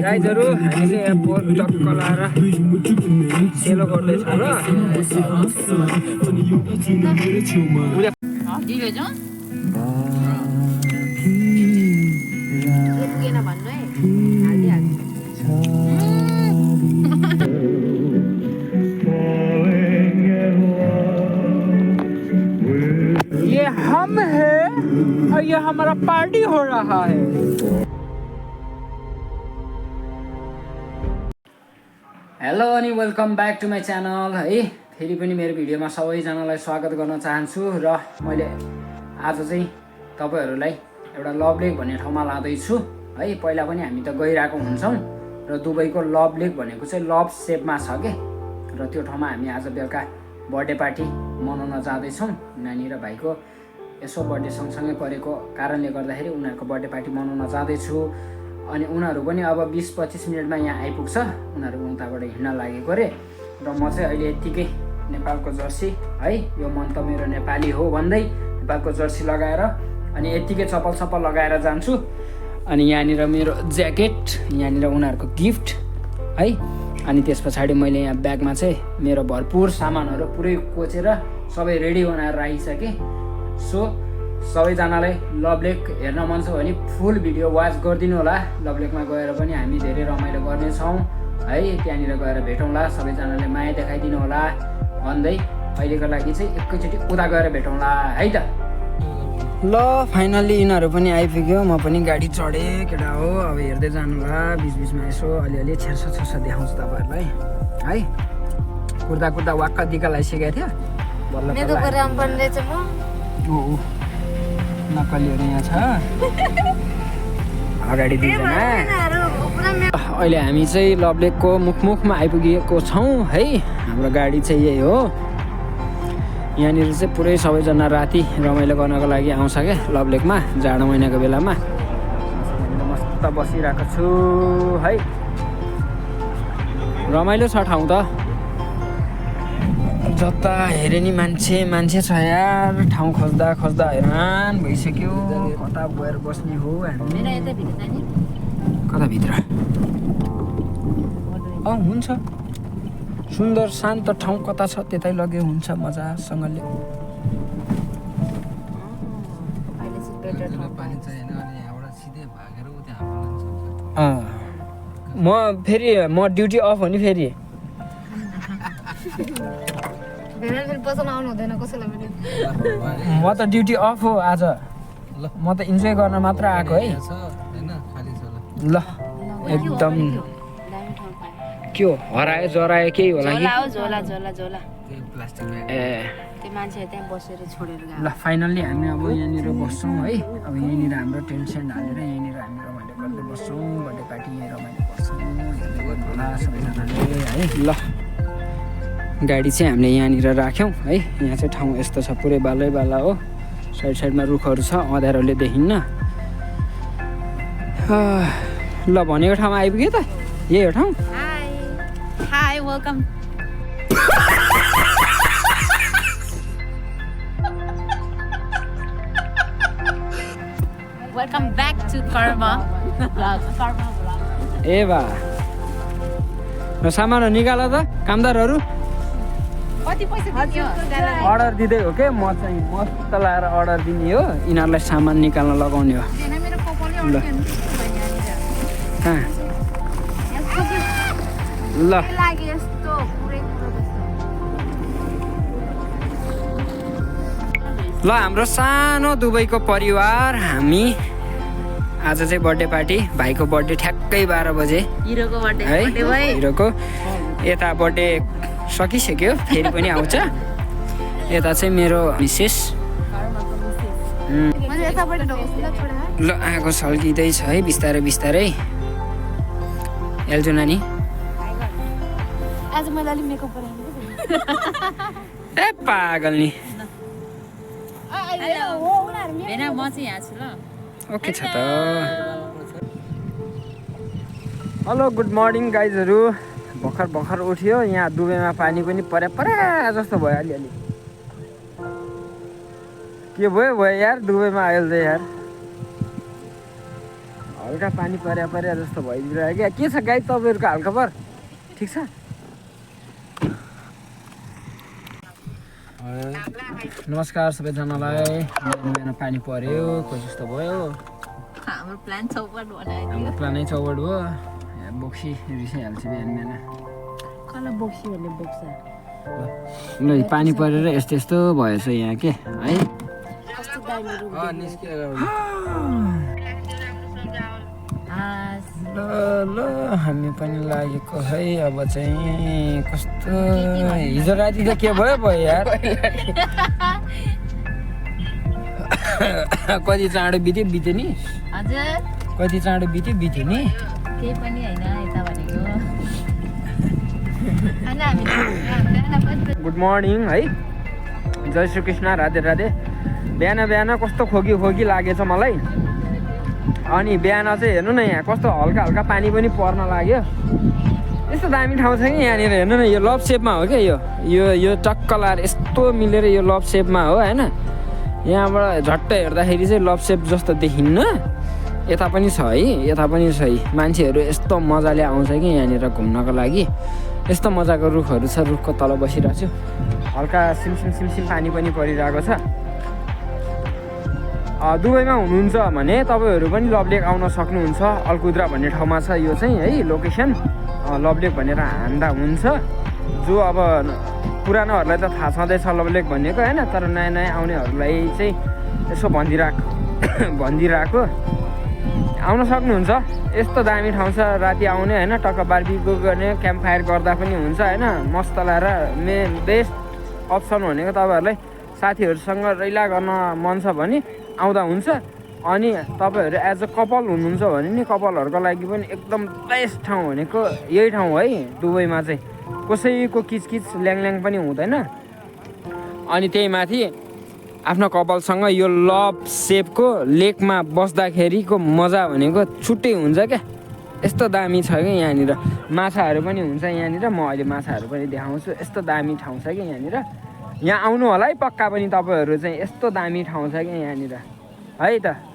गाइजहरू हामी चाहिँ यहाँ पोर्क टक्क लाएर सेलो गर्दैछौँ र ये हम है और ये हमारा पार्टी हो रहा है। हेलो अनि welcome back to my channel है। फेरि पनि मेरो भिडियोमा सबैजनालाई स्वागत गर्न चाहन्छु र मैले आज चाहिँ तपाईहरूलाई एउटा लभ लेक भन्ने ठाउँमा लाँदैछु है। पहिला पनि हामी त गइरहेको हुन्छौँ र दुबईको लभ लेक भनेको चाहिँ लभ सेपमा छ के, र त्यो ठाउँमा हामी आज बेलुका बर्थडे पार्टी मनाउन जाँदैछौँ। नानी र भाइको यसो बर्थडे सँगसँगै परेको कारणले गर्दाखेरि उनीहरूको बर्थडे पार्टी मनाउन जाँदैछु। अनि उनीहरू पनि अब 20-25 मिनटमा यहाँ आइपुग्छ। उनीहरू उताबाट हिँड्न लागेको रे र म चाहिँ अहिले यत्तिकै नेपालको जर्सी है, यो मन त मेरो नेपाली हो भन्दै नेपालको जर्सी लगाएर अनि यत्तिकै चप्पल सप्पल लगाएर जान्छु। अनि यहाँनिर मेरो ज्याकेट, यहाँनिर उनीहरूको गिफ्ट है। अनि त्यस पछाडि मैले यहाँ ब्यागमा चाहिँ मेरो भरपुर सामानहरू पुरै कोचेर सबै रेडी बनाएर राखिसकेँ। सो सबैजनालाई लभ लेक हेर्न मन छ भने फुल भिडियो वाच गरिदिनु होला। लभ लेकमा गएर पनि हामी धेरै रमाइलो गर्नेछौँ है। त्यहाँनिर गएर भेटौँला, सबैजनाले माया देखाइदिनु होला भन्दै अहिलेको लागि चाहिँ एकैचोटि उता गएर भेटौँला है त। ल फाइनल्ली यिनीहरू पनि आइपुग्यो, म पनि गाडी चढेँ केटा हो। अब हेर्दै जानुला, बिचबिचमा यसो अलिअलि छेर्छ देखाउँछु तपाईँहरूलाई है। कुर्दा कुर्दा वाक्क दिक्क लगाइसकेको थियो नक्कलीहरू यहाँ छ अगाडि दुईजना। अहिले हामी चाहिँ लभ लेकको मुखमा आइपुगेको छौँ है। हाम्रो गाडी चाहिँ यही हो। यहाँनिर चाहिँ पुरै सबैजना राति रमाइलो गर्नको लागि आउँछ क्या लभ लेकमा, जाडो महिनाको बेलामा। मस्त बसिरहेको छु है, रमाइलो छ ठाउँ त। जता हेरे नि मान्छे छ यार। ठाउँ खोज्दा हैरान भइसक्यो, कता गएर बस्ने हो हामी। कता भित्र हुन्छ सुन्दर शान्त ठाउँ कता छ त्यतै लगे हुन्छ मजासँगले। म ड्युटी अफ हो नि फेरि। म त ड्युटी अफ हो आज, म त इन्जोय गर्न मात्र आएको है। ल एकदम के हो हरायो जरायो केही होला कि? ल फाइनल्ली हामी अब यहाँनिर बस्छौँ है। अब यहीँनिर हाम्रो टेन्सन हालेर यहीँनिर हामी रमाइलो गर्दै बस्छौँ। बर्थडे पार्टी यहीँ रमाइलो गर्छौँ, हेर्दै गर्नु होला सबैजनाले है। ल गाडी चाहिँ हामीले यहाँनिर राख्यौँ है। यहाँ चाहिँ ठाउँ यस्तो छ, पुरै बालै हो। साइडमा रुखहरू छ, अँध्यारोले देखिन्न। ल भनेको ठाउँमा आइपुग्यो त, यही हो ठाउँ। Hi, welcome. Welcome back to Karma Vlog. ए बा र सामान निकाल त कामदारहरू। कति पैसा दियो? अर्डर दिँदै हो के, म चाहिँ मस्त लाएर अर्डर दिने हो, यिनीहरूलाई सामान निकाल्न लगाउने हो। ल कहाँ ल ल हाम्रो सानो दुबईको परिवार हामी आज चाहिँ बर्थडे पार्टी, भाइको बर्थडे ठ्याक्कै 12 बजे है। हिरोको यता बर्थडे सकिसक्यो, फेरि पनि आउँछ। यता चाहिँ मेरो मिसेस ल आगो सल्किँदैछ है बिस्तारै। एल्जो नानी आज मैले अलि मेकअप गराएको ए पागल नि। हैन म चाहिँ यहाँ छु ल। ओके छ त। हेलो गुड मर्निङ गाइजहरू। भर्खर उठ्यो। यहाँ दुबईमा पानी पनि परा जस्तो भयो अलिअलि। के भयो यार, दुबईमा आयो चाहिँ यार। हल्का पानी पर्या जस्तो भइदिरहेको क्या के छ गाइड तपाईँहरूको हालखबर ठिक छ नमस्कार सबैजनालाई बिहान पानी पर्यो कस्तो जस्तो भयो हाम्रो प्लान चौपट हाम्रो प्लानै चौपट भयो बोक्सी रिसाइहाल्छ बिहान कसलाई बोक्सी भन्ने बोक्छ ल पानी परेर यस्तो यस्तो भएछ यहाँ के है कस्तो दामी रुम ल हामी पनि लागेको है अब चाहिँ कस्तो हिजो राति त के भयो यार कति चाँडो बित्यो नि हजुर कति चाँडो बित्यो नि केही पनि होइन यता भनेको गुड मर्निङ है जय श्री कृष्ण राधे राधे बिहान कस्तो खोकी लागेछ मलाई अनि बिहान चाहिँ हेर्नु न यहाँ कस्तो हल्का हल्का पानी पनि पर्न लाग्यो यस्तो दामी ठाउँ छ कि यहाँनिर हेर्नु न यो लभ सेपमा हो क्या यो टक्क लाएर यस्तो मिलेर यो लभ सेपमा हो होइन यहाँबाट झट्ट हेर्दाखेरि चाहिँ लभ सेप जस्तो देखिन्न यता पनि छ है यता पनि छ है मान्छेहरू यस्तो मजाले आउँछ कि यहाँनिर घुम्नको लागि यस्तो मजाको रुखहरू छ रुखको तल बसिरहेको छु हल्का सिमसिम पानी पनि परिरहेको छ दुबईमा हुनुहुन्छ भने तपाईँहरू पनि लभ लेक आउन सक्नुहुन्छ अलकुद्रा भन्ने ठाउँमा छ यो चाहिँ है लोकेसन लभ लेक भनेर हान्दा हुन्छ जो अब पुरानोहरूलाई त थाहा छँदैछ लभ लेक भनेको होइन तर नयाँ आउनेहरूलाई चाहिँ यसो भनिदिरहेको आउन सक्नुहुन्छ यस्तो दामी ठाउँ छ राति आउने होइन टक्क बारबिक्यू गर्ने क्याम्प फायर गर्दा पनि हुन्छ होइन मस्त लाएर बेस्ट अप्सन भनेको तपाईँहरूलाई साथीहरूसँग रैला गर्न मन छ भने आउँदा हुन्छ अनि तपाईँहरू एज अ कपाल हुनुहुन्छ भने नि कपालहरूको लागि पनि एकदम बेस्ट ठाउँ भनेको यही ठाउँ है दुबईमा चाहिँ कसैको किचकिच ल्याङ पनि हुँदैन अनि त्यही माथि आफ्नो कपालसँग यो लभ सेपको लेकमा बस्दाखेरिको मजा भनेको छुट्टै हुन्छ क्या यस्तो दामी छ कि यहाँनिर माछाहरू पनि हुन्छ यहाँनिर म अहिले माछाहरू पनि देखाउँछु यस्तो दामी ठाउँ छ कि यहाँनिर यहाँ आउनु होला है पक्का पनि तपाईँहरू चाहिँ यस्तो दामी ठाउँ छ कि यहाँनिर है त